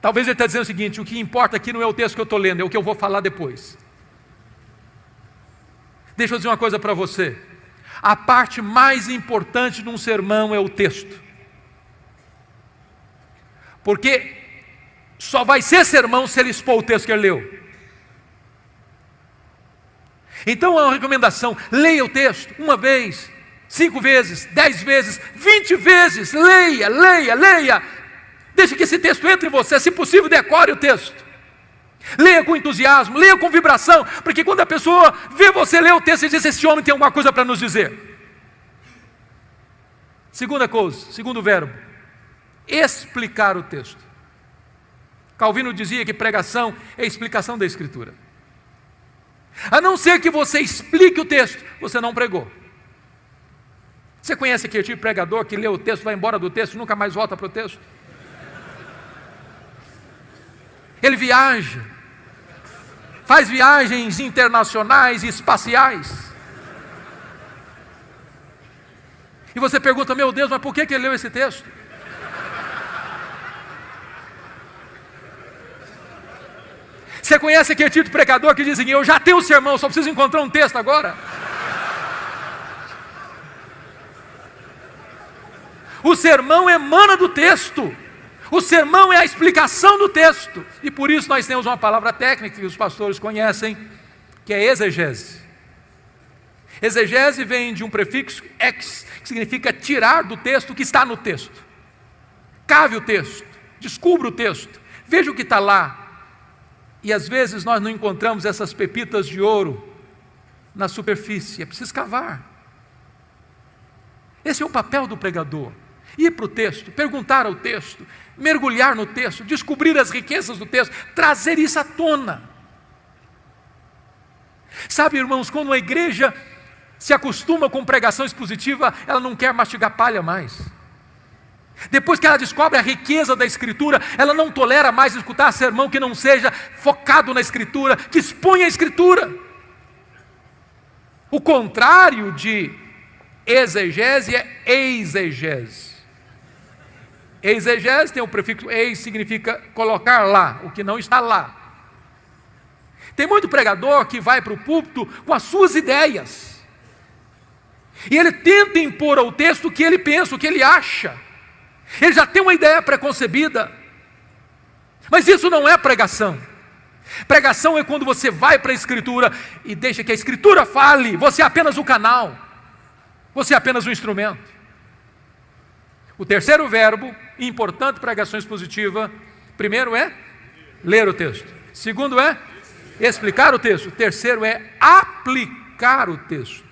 Talvez ele está dizendo o seguinte: o que importa aqui não é o texto que eu estou lendo, é o que eu vou falar depois. Deixa eu dizer uma coisa para você. A parte mais importante de um sermão é o texto. Porque só vai ser sermão se ele expor o texto que ele leu. Então é uma recomendação: leia o texto uma vez, 5 vezes, 10 vezes, 20 vezes. Leia, leia, leia. Deixe que esse texto entre em você. Se possível, decore o texto. Leia com entusiasmo, leia com vibração, porque quando a pessoa vê você ler o texto e diz: esse homem tem alguma coisa para nos dizer. Segunda coisa, segundo verbo: explicar o texto. Calvino dizia que pregação é explicação da Escritura. A não ser que você explique o texto, você não pregou. Você conhece aquele tipo de pregador que lê o texto, vai embora do texto e nunca mais volta para o texto? Ele viaja, faz viagens internacionais e espaciais. E você pergunta: meu Deus, mas por que ele leu esse texto? Você conhece aquele tipo de pregador que diz assim: eu já tenho o sermão, só preciso encontrar um texto agora? O sermão emana do texto. O sermão é a explicação do texto. E por isso nós temos uma palavra técnica que os pastores conhecem, que é exegese. Exegese vem de um prefixo ex, que significa tirar do texto o que está no texto. Cave o texto, descubra o texto, veja o que está lá. E às vezes nós não encontramos essas pepitas de ouro na superfície, é preciso cavar. Esse é o papel do pregador: ir para o texto, perguntar ao texto, mergulhar no texto, descobrir as riquezas do texto, trazer isso à tona. Sabe, irmãos, quando uma igreja se acostuma com pregação expositiva, ela não quer mastigar palha mais. Depois que ela descobre a riqueza da Escritura, ela não tolera mais escutar sermão que não seja focado na Escritura, que exponha a Escritura. O contrário de exegese é exegese. Exegese tem o prefixo eis, significa colocar lá, o que não está lá. Tem muito pregador que vai para o púlpito com as suas ideias. E ele tenta impor ao texto o que ele pensa, o que ele acha. Ele já tem uma ideia preconcebida. Mas isso não é pregação. Pregação é quando você vai para a Escritura e deixa que a Escritura fale. Você é apenas o canal. Você é apenas um instrumento. O terceiro verbo, importante pregação expositiva: primeiro é ler o texto. Segundo é explicar o texto. Terceiro é aplicar o texto.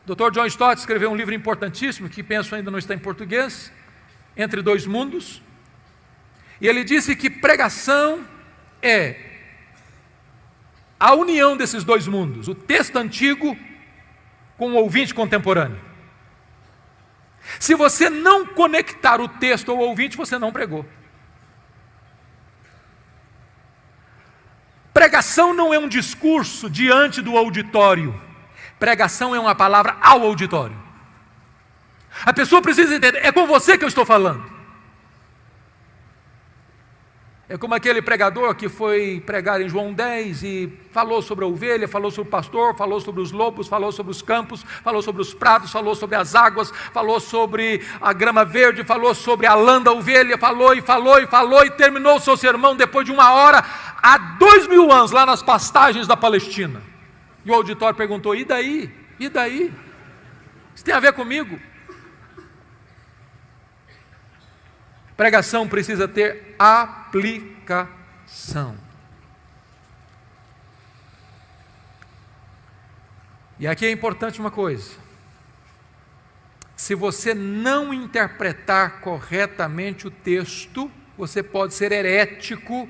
Dr. John Stott escreveu um livro importantíssimo, que penso ainda não está em português, Entre Dois Mundos. E ele disse que pregação é a união desses dois mundos, o texto antigo com o ouvinte contemporâneo. Se você não conectar o texto ao ouvinte, você não pregou. Pregação não é um discurso diante do auditório. Pregação é uma palavra ao auditório. A pessoa precisa entender: é com você que eu estou falando. É como aquele pregador que foi pregar em João 10 e falou sobre a ovelha, falou sobre o pastor, falou sobre os lobos, falou sobre os campos, falou sobre os prados, falou sobre as águas, falou sobre a grama verde, falou sobre a lã da ovelha, falou e terminou o seu sermão depois de 1 hora, há 2000 anos, lá nas pastagens da Palestina. E o auditório perguntou: e daí? E daí? Isso tem a ver comigo? Pregação precisa ter aplicação. E aqui é importante uma coisa: se você não interpretar corretamente o texto, você pode ser herético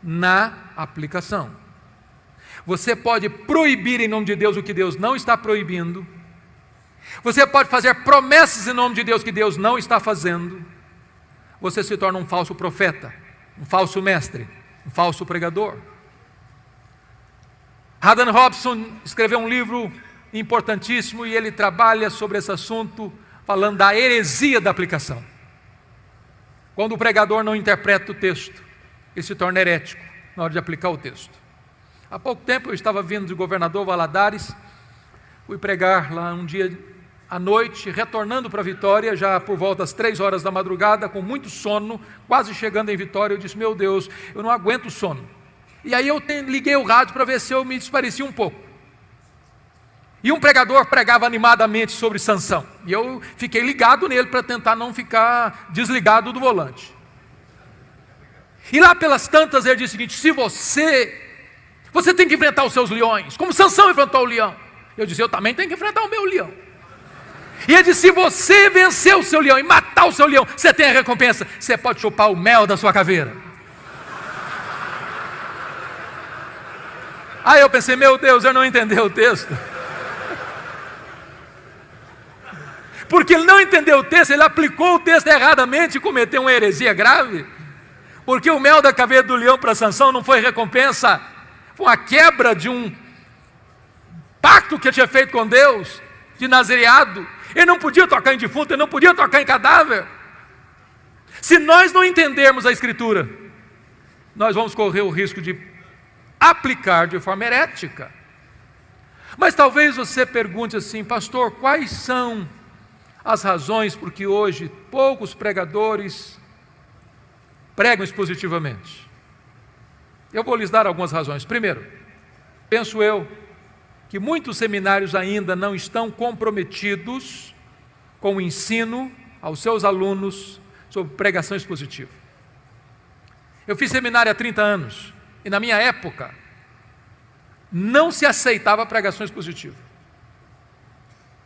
na aplicação. Você pode proibir em nome de Deus o que Deus não está proibindo. Você pode fazer promessas em nome de Deus que Deus não está fazendo. Você se torna um falso profeta, um falso mestre, um falso pregador. Haddon Robson escreveu um livro importantíssimo e ele trabalha sobre esse assunto, falando da heresia da aplicação. Quando o pregador não interpreta o texto, ele se torna herético na hora de aplicar o texto. Há pouco tempo eu estava vindo de Governador Valadares, fui pregar lá um dia à noite, retornando para Vitória, já por volta das 3 horas da madrugada, com muito sono, quase chegando em Vitória. Eu disse: meu Deus, eu não aguento o sono. E aí eu liguei o rádio para ver se eu me desparecia um pouco. E um pregador pregava animadamente sobre Sansão, e eu fiquei ligado nele para tentar não ficar desligado do volante. E lá pelas tantas ele disse o seguinte: se você tem que enfrentar os seus leões, como Sansão enfrentou o leão. Eu disse: eu também tenho que enfrentar o meu leão. E ele disse: se você vencer o seu leão e matar o seu leão, você tem a recompensa, você pode chupar o mel da sua caveira. Aí eu pensei: meu Deus, eu não entendi o texto. Porque ele não entendeu o texto, ele aplicou o texto erradamente e cometeu uma heresia grave. Porque o mel da caveira do leão para Sansão não foi recompensa, foi uma quebra de um pacto que ele tinha feito com Deus, de nazireado. Ele não podia tocar em defunto, ele não podia tocar em cadáver. Se nós não entendermos a Escritura, nós vamos correr o risco de aplicar de forma herética. Mas talvez você pergunte assim: pastor, quais são as razões por que hoje poucos pregadores pregam expositivamente? Eu vou lhes dar algumas razões. Primeiro, penso eu que muitos seminários ainda não estão comprometidos com o ensino aos seus alunos sobre pregação expositiva. Eu fiz seminário há 30 anos, e na minha época não se aceitava pregação expositiva.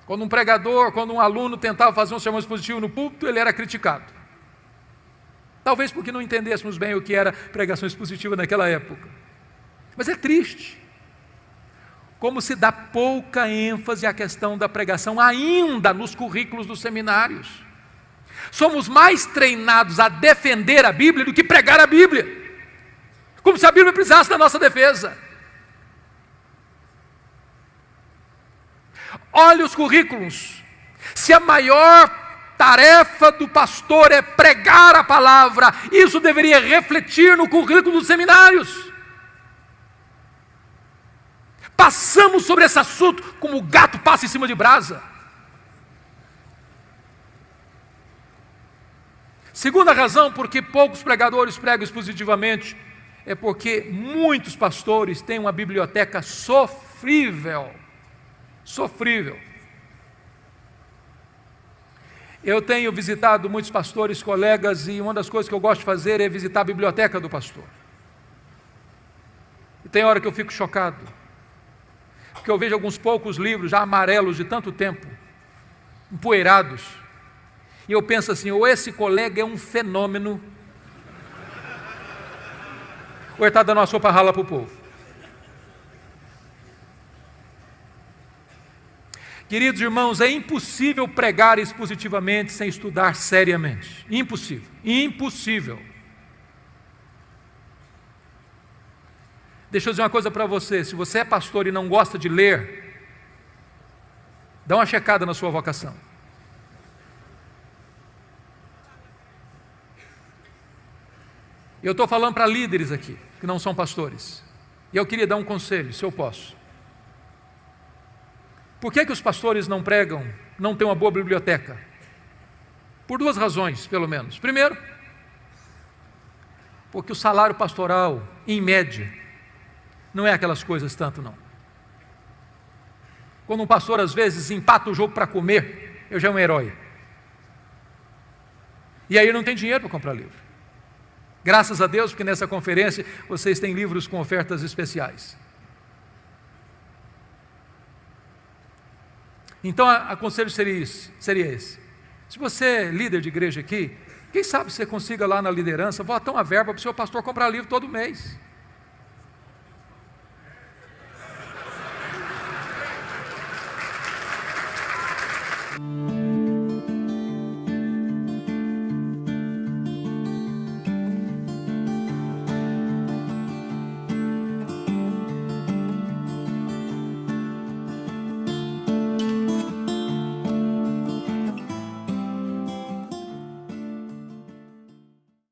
Quando um aluno tentava fazer um sermão expositivo no púlpito, ele era criticado. Talvez porque não entendêssemos bem o que era pregação expositiva naquela época. Mas é triste como se dá pouca ênfase à questão da pregação ainda nos currículos dos seminários. Somos mais treinados a defender a Bíblia do que pregar a Bíblia, como se a Bíblia precisasse da nossa defesa. Olhe os currículos. Se a maior tarefa do pastor é pregar a palavra, isso deveria refletir no currículo dos seminários. Passamos sobre esse assunto como o gato passa em cima de brasa. Segunda razão por que poucos pregadores pregam expositivamente é porque muitos pastores têm uma biblioteca sofrível. Eu tenho visitado muitos pastores, colegas, e uma das coisas que eu gosto de fazer é visitar a biblioteca do pastor. E tem hora que eu fico chocado, porque eu vejo alguns poucos livros já amarelos de tanto tempo, empoeirados, e eu penso assim: ou esse colega é um fenômeno, ou ele está dando uma sopa rala para o povo. Queridos irmãos, é impossível pregar expositivamente sem estudar seriamente. Impossível. Deixa eu dizer uma coisa para você: se você é pastor e não gosta de ler, dá uma checada na sua vocação. Eu estou falando para líderes aqui, que não são pastores, e eu queria dar um conselho, se eu posso. Por que os pastores não pregam, não têm uma boa biblioteca? Por 2 razões, pelo menos. Primeiro, porque o salário pastoral, em média, não é aquelas coisas tanto, não. Quando um pastor, às vezes, empata o jogo para comer, eu já é um herói. E aí não tem dinheiro para comprar livro. Graças a Deus, porque nessa conferência vocês têm livros com ofertas especiais. Então, o conselho seria esse. Se você é líder de igreja aqui, quem sabe você consiga lá na liderança botar uma verba para o seu pastor comprar livro todo mês.